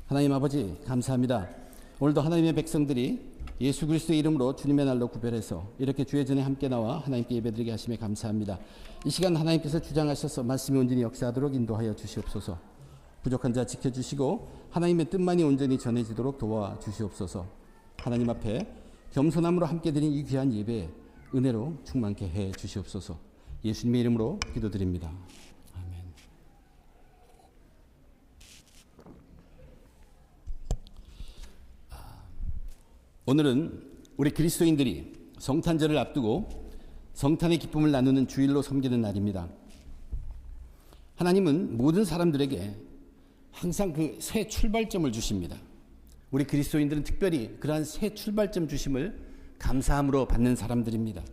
하나님 아버지 감사합니다. 오늘도 하나님의 백성들이 예수 그리스도의 이름으로 주님의 날로 구별해서 이렇게 주의 전에 함께 나와 하나님께 예배드리게 하심에 감사합니다. 이 시간 하나님께서 주장하셔서 말씀이 온전히 역사하도록 인도하여 주시옵소서. 부족한 자 지켜주시고 하나님의 뜻만이 온전히 전해지도록 도와주시옵소서. 하나님 앞에 겸손함으로 함께 드린 이 귀한 예배 은혜로 충만케 해 주시옵소서. 예수님의 이름으로 기도드립니다. 아멘. 오늘은 우리 그리스도인들이 성탄절을 앞두고 성탄의 기쁨을 나누는 주일로 섬기는 날입니다. 하나님은 모든 사람들에게 항상 그 새 출발점을 주십니다. 우리 그리스도인들은 특별히 그러한 새 출발점 주심을 감사함으로 받는 사람들입니다.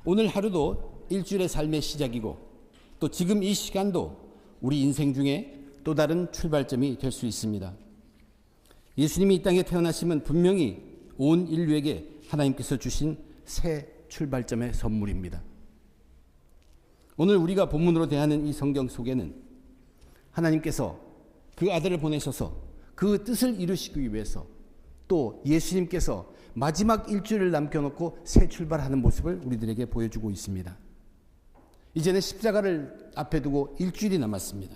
오늘 하루도 일주일의 삶의 시작이고 또 지금 이 시간도 우리 인생 중에 또 다른 출발점이 될 수 있습니다. 예수님이 이 땅에 태어나심은 분명히 온 인류에게 하나님께서 주신 새 출발점의 선물입니다. 오늘 우리가 본문으로 대하는 이 성경 속에는 하나님께서 그 아들을 보내셔서 그 뜻을 이루시기 위해서 또 예수님께서 마지막 일주일을 남겨놓고 새 출발하는 모습을 우리들에게 보여주고 있습니다. 이제는 십자가를 앞에 두고 일주일이 남았습니다.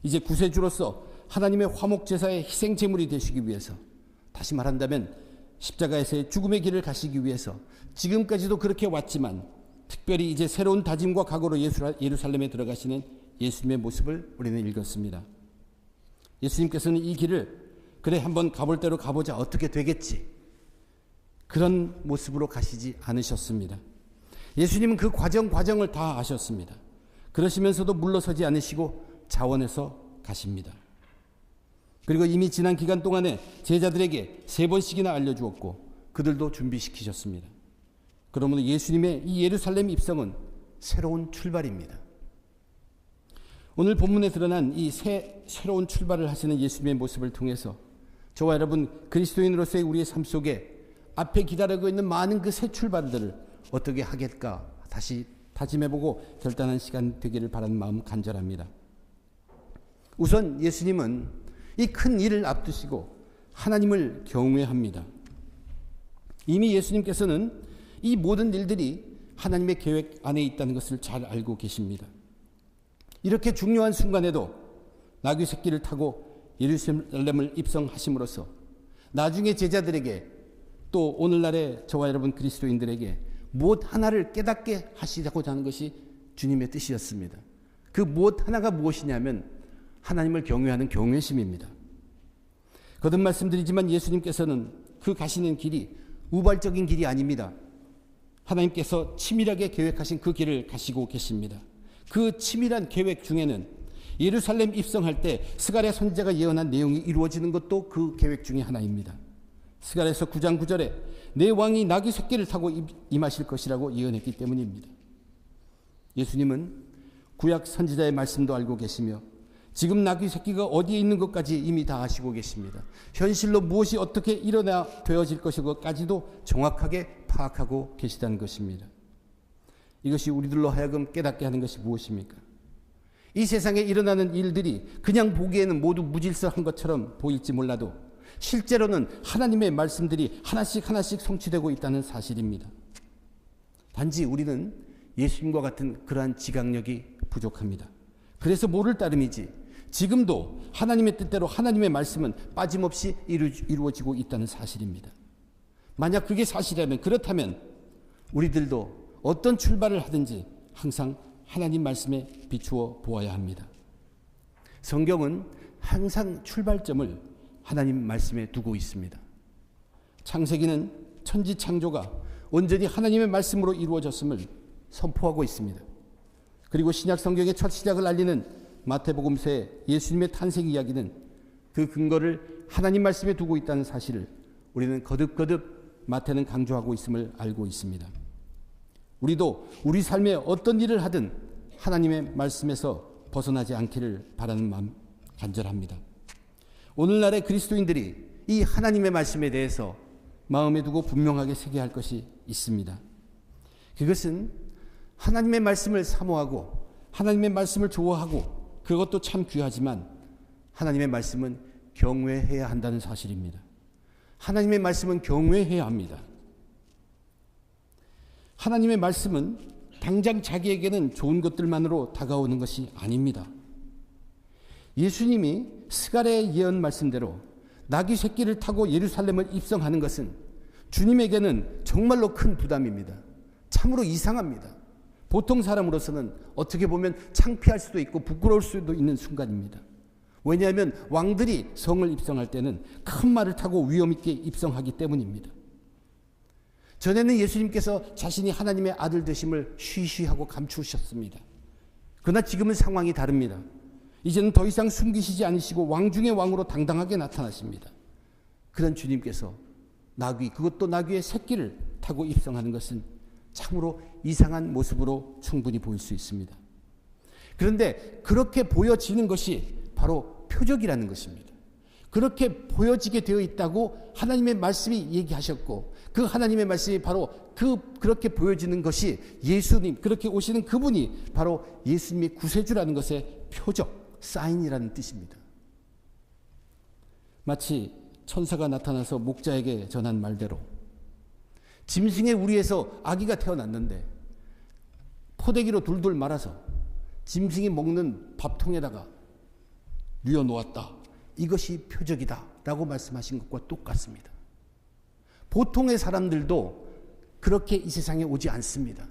이제 구세주로서 하나님의 화목제사의 희생제물이 되시기 위해서, 다시 말한다면 십자가에서의 죽음의 길을 가시기 위해서 지금까지도 그렇게 왔지만 특별히 이제 새로운 다짐과 각오로 예루살렘에 들어가시는 예수님의 모습을 우리는 읽었습니다. 예수님께서는 이 길을 그래 한번 가볼 대로 가보자, 어떻게 되겠지, 그런 모습으로 가시지 않으셨습니다. 예수님은 그 과정을 다 아셨습니다. 그러시면서도 물러서지 않으시고 자원해서 가십니다. 그리고 이미 지난 기간 동안에 제자들에게 3번씩이나 알려주었고 그들도 준비시키셨습니다. 그러므로 예수님의 이 예루살렘 입성은 새로운 출발입니다. 오늘 본문에 드러난 이 새로운 출발을 하시는 예수님의 모습을 통해서 저와 여러분 그리스도인으로서의 우리의 삶 속에 앞에 기다리고 있는 많은 그 새 출발들을 어떻게 하겠까 다시 다짐해보고 결단한 시간 되기를 바라는 마음 간절합니다. 우선 예수님은 이 큰 일을 앞두시고 하나님을 경외합니다. 이미 예수님께서는 이 모든 일들이 하나님의 계획 안에 있다는 것을 잘 알고 계십니다. 이렇게 중요한 순간에도 나귀 새끼를 타고 예루살렘을 입성하심으로써 나중에 제자들에게 또 오늘날의 저와 여러분 그리스도인들에게 무엇 하나를 깨닫게 하시고자 하는 것이 주님의 뜻이었습니다. 그 무엇 하나가 무엇이냐면 하나님을 경외하는 경외심입니다. 거듭 말씀드리지만 예수님께서는 그 가시는 길이 우발적인 길이 아닙니다. 하나님께서 치밀하게 계획하신 그 길을 가시고 계십니다. 그 치밀한 계획 중에는 예루살렘 입성할 때 스가랴 선지자가 예언한 내용이 이루어지는 것도 그 계획 중에 하나입니다. 스가랴서 9장 9절에 내 왕이 나귀 새끼를 타고 임하실 것이라고 예언했기 때문입니다. 예수님은 구약 선지자의 말씀도 알고 계시며 지금 나귀 새끼가 어디에 있는 것까지 이미 다 아시고 계십니다. 현실로 무엇이 어떻게 일어나 되어질 것까지도 정확하게 파악하고 계시다는 것입니다. 이것이 우리들로 하여금 깨닫게 하는 것이 무엇입니까? 이 세상에 일어나는 일들이 그냥 보기에는 모두 무질서한 것처럼 보일지 몰라도 실제로는 하나님의 말씀들이 하나씩 성취되고 있다는 사실입니다. 단지 우리는 예수님과 같은 그러한 지각력이 부족합니다. 그래서 모를 따름이지 지금도 하나님의 뜻대로 하나님의 말씀은 빠짐없이 이루어지고 있다는 사실입니다. 만약 그게 사실이라면, 그렇다면 우리들도 어떤 출발을 하든지 항상 하나님 말씀에 비추어 보아야 합니다. 성경은 항상 출발점을 하나님 말씀에 두고 있습니다. 창세기는 천지 창조가 온전히 하나님의 말씀으로 이루어졌음을 선포하고 있습니다. 그리고 신약 성경의 첫 시작을 알리는 마태복음서의 예수님의 탄생 이야기는 그 근거를 하나님 말씀에 두고 있다는 사실을 우리는 거듭 마태는 강조하고 있음을 알고 있습니다. 우리도 우리 삶에 어떤 일을 하든 하나님의 말씀에서 벗어나지 않기를 바라는 마음 간절합니다. 오늘날의 그리스도인들이 이 하나님의 말씀에 대해서 마음에 두고 분명하게 새겨야 할 것이 있습니다. 그것은 하나님의 말씀을 사모하고 하나님의 말씀을 좋아하고 그것도 참 귀하지만 하나님의 말씀은 경외해야 한다는 사실입니다. 하나님의 말씀은 경외해야 합니다. 하나님의 말씀은 당장 자기에게는 좋은 것들만으로 다가오는 것이 아닙니다. 예수님이 스가랴의 예언 말씀대로 나귀 새끼를 타고 예루살렘을 입성하는 것은 주님에게는 정말로 큰 부담입니다. 참으로 이상합니다. 보통 사람으로서는 어떻게 보면 창피할 수도 있고 부끄러울 수도 있는 순간입니다. 왜냐하면 왕들이 성을 입성할 때는 큰 말을 타고 위험 있게 입성하기 때문입니다. 전에는 예수님께서 자신이 하나님의 아들 되심을 쉬쉬하고 감추셨습니다. 그러나 지금은 상황이 다릅니다. 이제는 더 이상 숨기시지 않으시고 왕 중의 왕으로 당당하게 나타나십니다. 그런 주님께서 그것도 나귀의 새끼를 타고 입성하는 것은 참으로 이상한 모습으로 충분히 보일 수 있습니다. 그런데 그렇게 보여지는 것이 바로 표적이라는 것입니다. 그렇게 보여지게 되어 있다고 하나님의 말씀이 얘기하셨고, 그 하나님의 말씀이 바로 그렇게 보여지는 것이 예수님, 그렇게 오시는 그분이 바로 예수님이 구세주라는 것의 표적, 사인이라는 뜻입니다. 마치 천사가 나타나서 목자에게 전한 말대로 짐승의 우리에서 아기가 태어났는데 포대기로 둘둘 말아서 짐승이 먹는 밥통에다가 뉘어놓았다. 이것이 표적이다 라고 말씀하신 것과 똑같습니다. 보통의 사람들도 그렇게 이 세상에 오지 않습니다.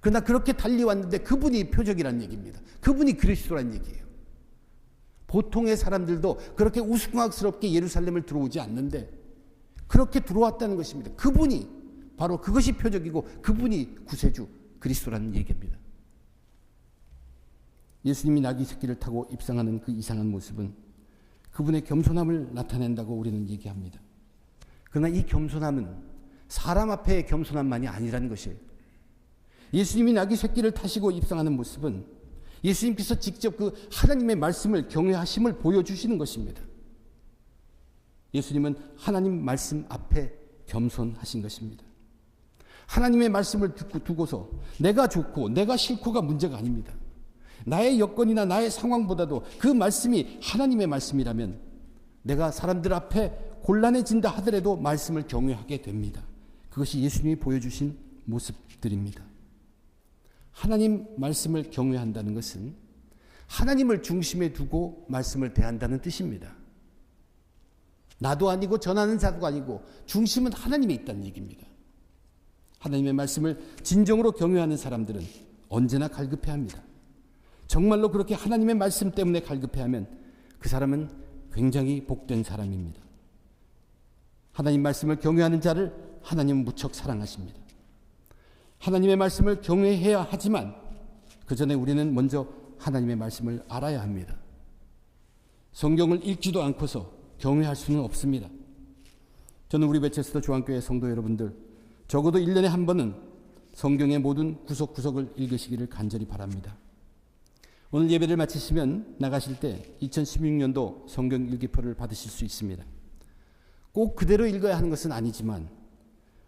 그러나 그렇게 달려왔는데 그분이 표적이라는 얘기입니다. 그분이 그리스도라는 얘기예요. 보통의 사람들도 그렇게 우스꽝스럽게 예루살렘을 들어오지 않는데 그렇게 들어왔다는 것입니다. 그분이 바로 그것이 표적이고 그분이 구세주 그리스도라는 얘기입니다. 예수님이 나귀 새끼를 타고 입성하는 그 이상한 모습은 그분의 겸손함을 나타낸다고 우리는 얘기합니다. 그러나 이 겸손함은 사람 앞에 겸손함만이 아니라는 것이에요. 예수님이 나귀 새끼를 타시고 입성하는 모습은 예수님께서 직접 그 하나님의 말씀을 경외하심을 보여주시는 것입니다. 예수님은 하나님 말씀 앞에 겸손하신 것입니다. 하나님의 말씀을 두고서 내가 좋고 내가 싫고가 문제가 아닙니다. 나의 여건이나 나의 상황보다도 그 말씀이 하나님의 말씀이라면 내가 사람들 앞에 곤란해진다 하더라도 말씀을 경외하게 됩니다. 그것이 예수님이 보여주신 모습들입니다. 하나님 말씀을 경외한다는 것은 하나님을 중심에 두고 말씀을 대한다는 뜻입니다. 나도 아니고 전하는 자도 아니고 중심은 하나님에 있다는 얘기입니다. 하나님의 말씀을 진정으로 경외하는 사람들은 언제나 갈급해합니다. 정말로 그렇게 하나님의 말씀 때문에 갈급해하면 그 사람은 굉장히 복된 사람입니다. 하나님 말씀을 경외하는 자를 하나님은 무척 사랑하십니다. 하나님의 말씀을 경외해야 하지만 그 전에 우리는 먼저 하나님의 말씀을 알아야 합니다. 성경을 읽지도 않고서 경외할 수는 없습니다. 저는 우리 베체스터 중앙교회 성도 여러분들 적어도 1년에 한 번은 성경의 모든 구석구석을 읽으시기를 간절히 바랍니다. 오늘 예배를 마치시면 나가실 때 2016년도 성경 일기표를 받으실 수 있습니다. 꼭 그대로 읽어야 하는 것은 아니지만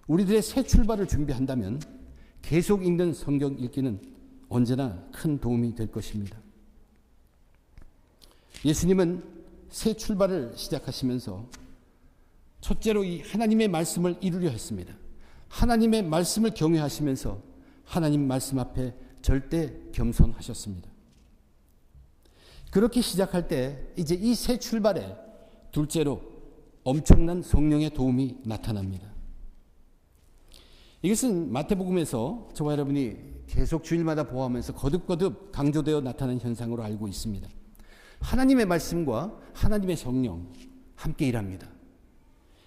우리들의 새 출발을 준비한다면 계속 읽는 성경 읽기는 언제나 큰 도움이 될 것입니다. 예수님은 새 출발을 시작하시면서 첫째로 이 하나님의 말씀을 이루려 했습니다. 하나님의 말씀을 경외하시면서 하나님 말씀 앞에 절대 겸손하셨습니다. 그렇게 시작할 때 이제 이 새 출발에 둘째로 엄청난 성령의 도움이 나타납니다. 이것은 마태복음에서 저와 여러분이 계속 주일마다 보아하면서 거듭거듭 강조되어 나타나는 현상으로 알고 있습니다. 하나님의 말씀과 하나님의 성령 함께 일합니다.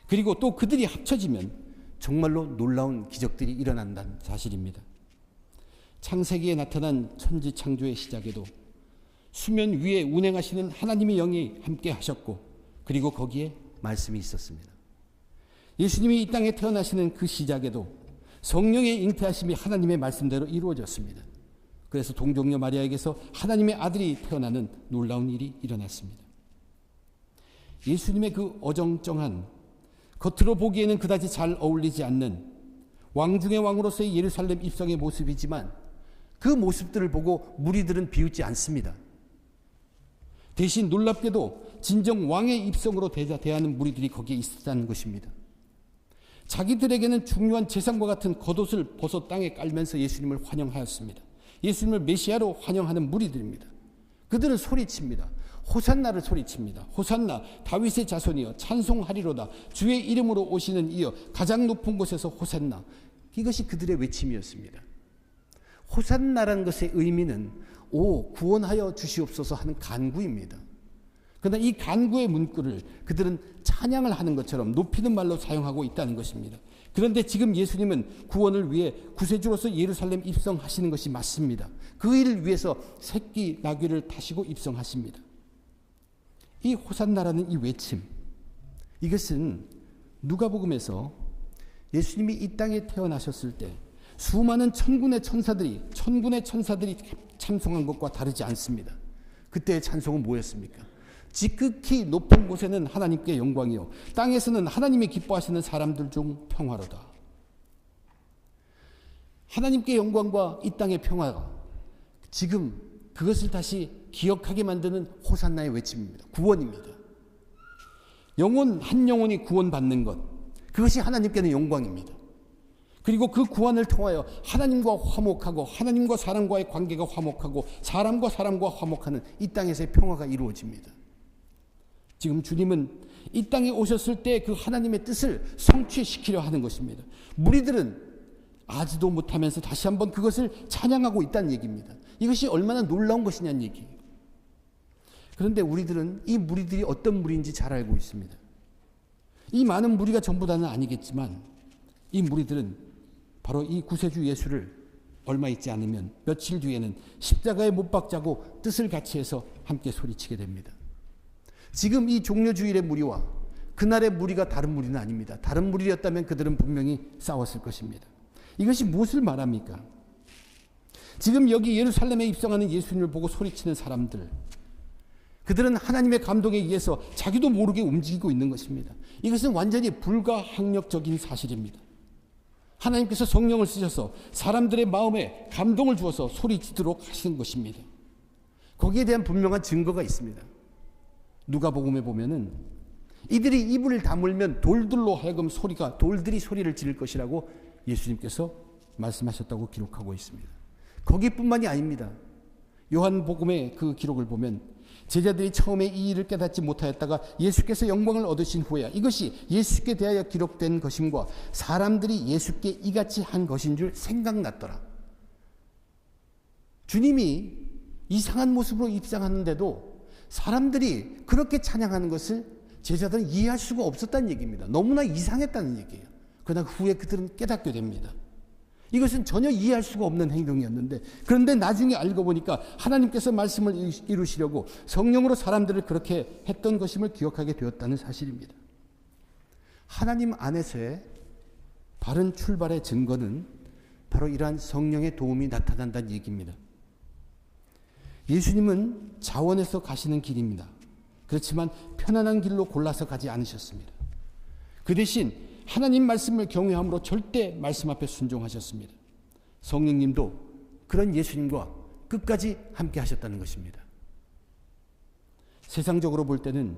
그리고 또 그들이 합쳐지면 정말로 놀라운 기적들이 일어난다는 사실입니다. 창세기에 나타난 천지 창조의 시작에도 수면 위에 운행하시는 하나님의 영이 함께 하셨고 그리고 거기에 말씀이 있었습니다. 예수님이 이 땅에 태어나시는 그 시작에도 성령의 잉태하심이 하나님의 말씀대로 이루어졌습니다. 그래서 동정녀 마리아에게서 하나님의 아들이 태어나는 놀라운 일이 일어났습니다. 예수님의 그 어정쩡한 겉으로 보기에는 그다지 잘 어울리지 않는 왕 중의 왕으로서의 예루살렘 입성의 모습이지만 그 모습들을 보고 무리들은 비웃지 않습니다. 대신 놀랍게도 진정 왕의 입성으로 대하는 무리들이 거기에 있었다는 것입니다. 자기들에게는 중요한 재산과 같은 겉옷을 벗어 땅에 깔면서 예수님을 환영하였습니다. 예수님을 메시아로 환영하는 무리들입니다. 그들은 소리칩니다. 호산나를 소리칩니다. 호산나 다윗의 자손이여 찬송하리로다. 주의 이름으로 오시는 이여 가장 높은 곳에서 호산나. 이것이 그들의 외침이었습니다. 호산나라는 것의 의미는 오 구원하여 주시옵소서 하는 간구입니다. 그러나 이 간구의 문구를 그들은 찬양을 하는 것처럼 높이는 말로 사용하고 있다는 것입니다. 그런데 지금 예수님은 구원을 위해 구세주로서 예루살렘 입성하시는 것이 맞습니다. 그 일을 위해서 새끼 나귀를 타시고 입성하십니다. 이 호산나라는 이 외침, 이것은 누가복음에서 예수님이 이 땅에 태어나셨을 때 수많은 천군의 천사들이 찬송한 것과 다르지 않습니다. 그때의 찬송은 뭐였습니까? 지극히 높은 곳에는 하나님께 영광이요 땅에서는 하나님이 기뻐하시는 사람들 중 평화로다. 하나님께 영광과 이 땅의 평화가 지금 그것을 다시 기억하게 만드는 호산나의 외침입니다. 구원입니다. 한 영혼이 구원받는 것, 그것이 하나님께는 영광입니다. 그리고 그 구원을 통하여 하나님과 화목하고 하나님과 사람과의 관계가 화목하고 사람과 사람과 화목하는 이 땅에서의 평화가 이루어집니다. 지금 주님은 이 땅에 오셨을 때 그 하나님의 뜻을 성취시키려 하는 것입니다. 무리들은 아지도 못하면서 다시 한번 그것을 찬양하고 있다는 얘기입니다. 이것이 얼마나 놀라운 것이냐는 얘기예요. 그런데 우리들은 이 무리들이 어떤 무리인지 잘 알고 있습니다. 이 많은 무리가 전부 다는 아니겠지만 이 무리들은 바로 이 구세주 예수를 얼마 있지 않으면 며칠 뒤에는 십자가에 못 박자고 뜻을 같이 해서 함께 소리치게 됩니다. 지금 이 종려주일의 무리와 그날의 무리가 다른 무리는 아닙니다. 다른 무리였다면 그들은 분명히 싸웠을 것입니다. 이것이 무엇을 말합니까? 지금 여기 예루살렘에 입성하는 예수님을 보고 소리치는 사람들, 그들은 하나님의 감동에 의해서 자기도 모르게 움직이고 있는 것입니다. 이것은 완전히 불가항력적인 사실입니다. 하나님께서 성령을 쓰셔서 사람들의 마음에 감동을 주어서 소리치도록 하시는 것입니다. 거기에 대한 분명한 증거가 있습니다. 누가복음에 보면은 이들이 입을 다물면 돌들로 하여금 돌들이 소리를 지를 것이라고 예수님께서 말씀하셨다고 기록하고 있습니다. 거기뿐만이 아닙니다. 요한복음의 그 기록을 보면 제자들이 처음에 이 일을 깨닫지 못하였다가 예수께서 영광을 얻으신 후에야 이것이 예수께 대하여 기록된 것임과 사람들이 예수께 이같이 한 것인 줄 생각났더라. 주님이 이상한 모습으로 입장하는데도 사람들이 그렇게 찬양하는 것을 제자들은 이해할 수가 없었다는 얘기입니다. 너무나 이상했다는 얘기예요. 그러나 후에 그들은 깨닫게 됩니다. 이것은 전혀 이해할 수가 없는 행동이었는데 그런데 나중에 알고 보니까 하나님께서 말씀을 이루시려고 성령으로 사람들을 그렇게 했던 것임을 기억하게 되었다는 사실입니다. 하나님 안에서의 바른 출발의 증거는 바로 이러한 성령의 도움이 나타난다는 얘기입니다. 예수님은 자원해서 가시는 길입니다. 그렇지만 편안한 길로 골라서 가지 않으셨습니다. 그 대신 하나님 말씀을 경외함으로 절대 말씀 앞에 순종하셨습니다. 성령님도 그런 예수님과 끝까지 함께 하셨다는 것입니다. 세상적으로 볼 때는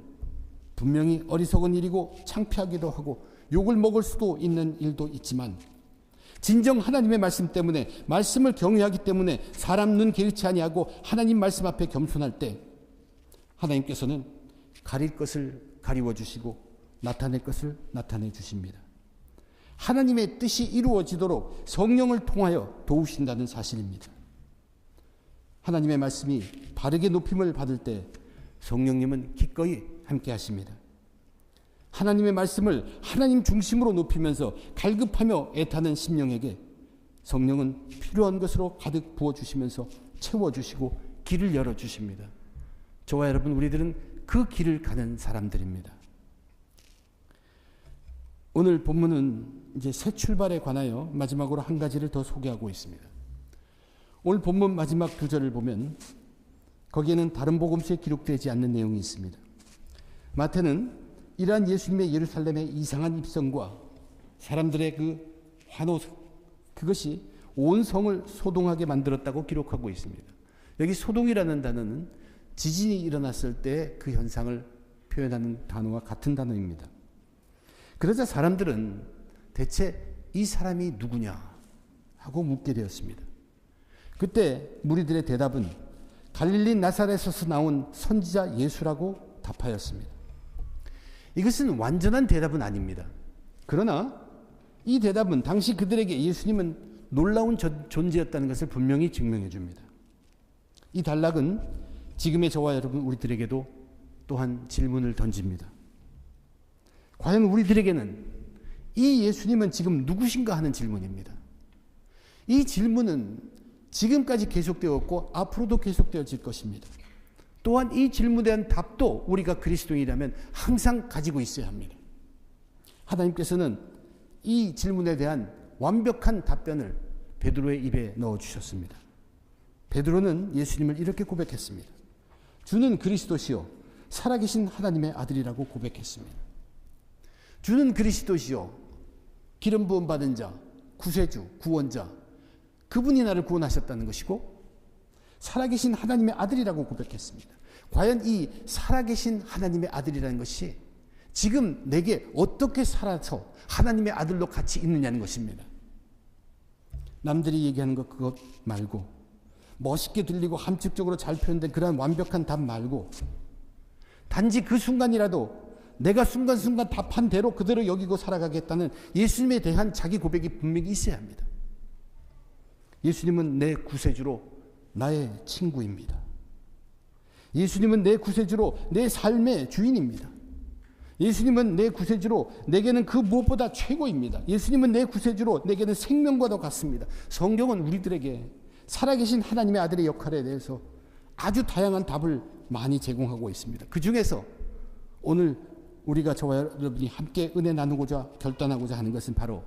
분명히 어리석은 일이고 창피하기도 하고 욕을 먹을 수도 있는 일도 있지만 진정 하나님의 말씀 때문에 말씀을 경외하기 때문에 사람 눈 게으르지 아니하고 하나님 말씀 앞에 겸손할 때 하나님께서는 가릴 것을 가리워 주시고 나타낼 것을 나타내 주십니다. 하나님의 뜻이 이루어지도록 성령을 통하여 도우신다는 사실입니다. 하나님의 말씀이 바르게 높임을 받을 때 성령님은 기꺼이 함께 하십니다. 하나님의 말씀을 하나님 중심으로 높이면서 갈급하며 애타는 심령에게 성령은 필요한 것으로 가득 부어주시면서 채워주시고 길을 열어주십니다. 저와 여러분 우리들은 그 길을 가는 사람들입니다. 오늘 본문은 이제 새 출발에 관하여 마지막으로 한 가지를 더 소개하고 있습니다. 오늘 본문 마지막 2절을 보면 거기에는 다른 복음서에 기록되지 않는 내용이 있습니다. 마태는 이러한 예수님의 예루살렘의 이상한 입성과 사람들의 그 환호, 그것이 온 성을 소동하게 만들었다고 기록하고 있습니다. 여기 소동이라는 단어는 지진이 일어났을 때 그 현상을 표현하는 단어와 같은 단어입니다. 그러자 사람들은 대체 이 사람이 누구냐 하고 묻게 되었습니다. 그때 무리들의 대답은 갈릴리 나사렛에서 나온 선지자 예수라고 답하였습니다. 이것은 완전한 대답은 아닙니다. 그러나 이 대답은 당시 그들에게 예수님은 놀라운 존재였다는 것을 분명히 증명해 줍니다. 이 단락은 지금의 저와 여러분 우리들에게도 또한 질문을 던집니다. 과연 우리들에게는 이 예수님은 지금 누구신가 하는 질문입니다. 이 질문은 지금까지 계속되었고 앞으로도 계속되어질 것입니다. 또한 이 질문에 대한 답도 우리가 그리스도인이라면 항상 가지고 있어야 합니다. 하나님께서는 이 질문에 대한 완벽한 답변을 베드로의 입에 넣어주셨습니다. 베드로는 예수님을 이렇게 고백했습니다. 주는 그리스도시요 살아계신 하나님의 아들이라고 고백했습니다. 주는 그리스도시요 기름 부음 받은 자, 구세주, 구원자, 그분이 나를 구원하셨다는 것이고 살아계신 하나님의 아들이라고 고백했습니다. 과연 이 살아계신 하나님의 아들이라는 것이 지금 내게 어떻게 살아서 하나님의 아들로 같이 있느냐는 것입니다. 남들이 얘기하는 것 그것 말고 멋있게 들리고 함축적으로 잘 표현된 그러한 완벽한 답 말고 단지 그 순간이라도 내가 순간순간 답한 대로 그대로 여기고 살아가겠다는 예수님에 대한 자기 고백이 분명히 있어야 합니다. 예수님은 내 구세주로 나의 친구입니다. 예수님은 내 구세주로 내 삶의 주인입니다. 예수님은 내 구세주로 내게는 그 무엇보다 최고입니다. 예수님은 내 구세주로 내게는 생명과도 같습니다. 성경은 우리들에게 살아계신 하나님의 아들의 역할에 대해서 아주 다양한 답을 많이 제공하고 있습니다. 그 중에서 오늘 우리가 저와 여러분이 함께 은혜 나누고자 결단하고자 하는 것은 바로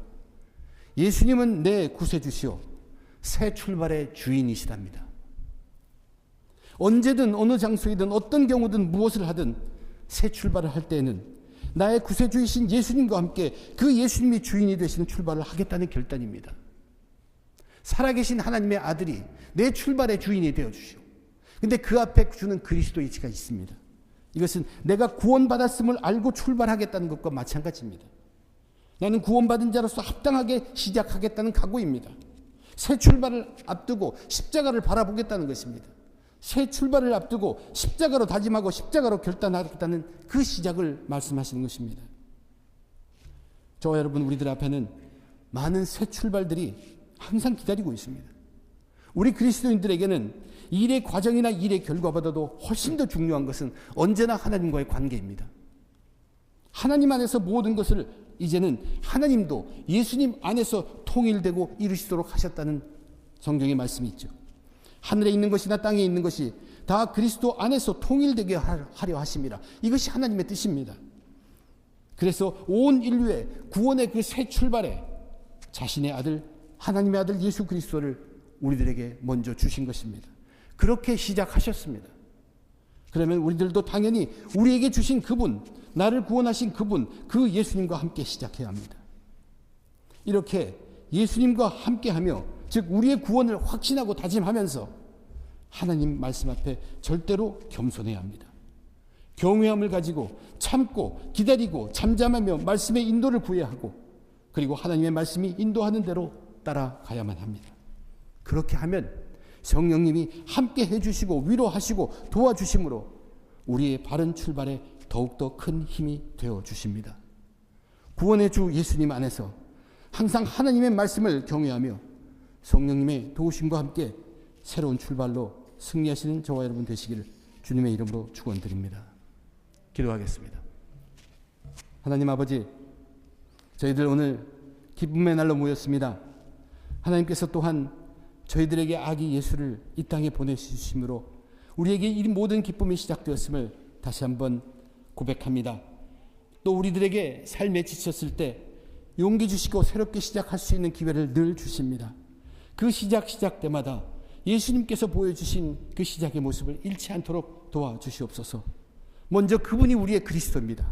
예수님은 내 구세주시오 새 출발의 주인이시답니다. 언제든 어느 장소이든 어떤 경우든 무엇을 하든 새 출발을 할 때에는 나의 구세주이신 예수님과 함께 그 예수님이 주인이 되시는 출발을 하겠다는 결단입니다. 살아계신 하나님의 아들이 내 출발의 주인이 되어주시오. 근데 그 앞에 주는 그리스도의 이치가 있습니다. 이것은 내가 구원받았음을 알고 출발하겠다는 것과 마찬가지입니다. 나는 구원받은 자로서 합당하게 시작하겠다는 각오입니다. 새 출발을 앞두고 십자가를 바라보겠다는 것입니다. 새 출발을 앞두고 십자가로 다짐하고 십자가로 결단하겠다는 그 시작을 말씀하시는 것입니다. 저와 여러분 우리들 앞에는 많은 새 출발들이 항상 기다리고 있습니다. 우리 그리스도인들에게는 일의 과정이나 일의 결과보다도 훨씬 더 중요한 것은 언제나 하나님과의 관계입니다. 하나님 안에서 모든 것을 이제는 하나님도 예수님 안에서 통일되고 이루시도록 하셨다는 성경의 말씀이 있죠. 하늘에 있는 것이나 땅에 있는 것이 다 그리스도 안에서 통일되게 하려 하심이라. 이것이 하나님의 뜻입니다. 그래서 온 인류의 구원의 그 새 출발에 자신의 아들 하나님의 아들 예수 그리스도를 우리들에게 먼저 주신 것입니다. 그렇게 시작하셨습니다. 그러면 우리들도 당연히 우리에게 주신 그분, 나를 구원하신 그분, 그 예수님과 함께 시작해야 합니다. 이렇게 예수님과 함께하며 즉 우리의 구원을 확신하고 다짐하면서 하나님 말씀 앞에 절대로 겸손해야 합니다. 경외함을 가지고 참고 기다리고 잠잠하며 말씀의 인도를 구해야 하고 그리고 하나님의 말씀이 인도하는 대로 따라가야만 합니다. 그렇게 하면 성령님이 함께 해주시고 위로하시고 도와주심으로 우리의 바른 출발에 더욱더 큰 힘이 되어주십니다. 구원의 주 예수님 안에서 항상 하나님의 말씀을 경외하며 성령님의 도우심과 함께 새로운 출발로 승리하시는 저와 여러분 되시기를 주님의 이름으로 축원드립니다. 기도하겠습니다. 하나님 아버지, 저희들 오늘 기쁨의 날로 모였습니다. 하나님께서 또한 저희들에게 아기 예수를 이 땅에 보내주심으로 우리에게 이 모든 기쁨이 시작되었음을 다시 한번 고백합니다. 또 우리들에게 삶에 지쳤을 때 용기 주시고 새롭게 시작할 수 있는 기회를 늘 주십니다. 그 시작 때마다 예수님께서 보여주신 그 시작의 모습을 잃지 않도록 도와주시옵소서. 먼저 그분이 우리의 그리스도입니다.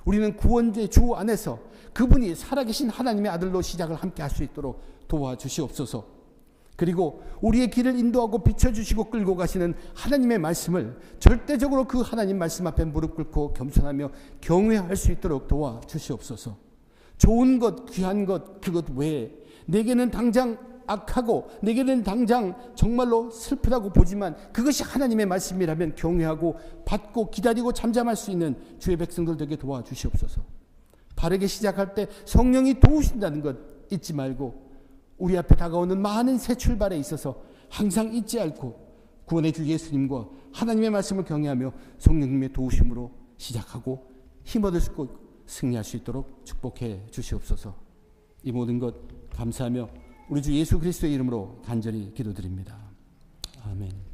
우리는 구원의 주 안에서 그분이 살아계신 하나님의 아들로 시작을 함께 할 수 있도록 도와주시옵소서. 그리고 우리의 길을 인도하고 비춰주시고 끌고 가시는 하나님의 말씀을 절대적으로 그 하나님 말씀 앞에 무릎 꿇고 겸손하며 경외할 수 있도록 도와주시옵소서. 좋은 것, 귀한 것, 그것 외에 내게는 당장 악하고 내게는 당장 정말로 슬프다고 보지만 그것이 하나님의 말씀이라면 경외하고 받고 기다리고 잠잠할 수 있는 주의 백성들 되게 도와주시옵소서. 바르게 시작할 때 성령이 도우신다는 것 잊지 말고 우리 앞에 다가오는 많은 새 출발에 있어서 항상 잊지 않고 구원의 주 예수님과 하나님의 말씀을 경외하며 성령님의 도우심으로 시작하고 힘 얻을 수 있고 승리할 수 있도록 축복해 주시옵소서. 이 모든 것 감사하며 우리 주 예수 그리스도의 이름으로 간절히 기도드립니다. 아멘.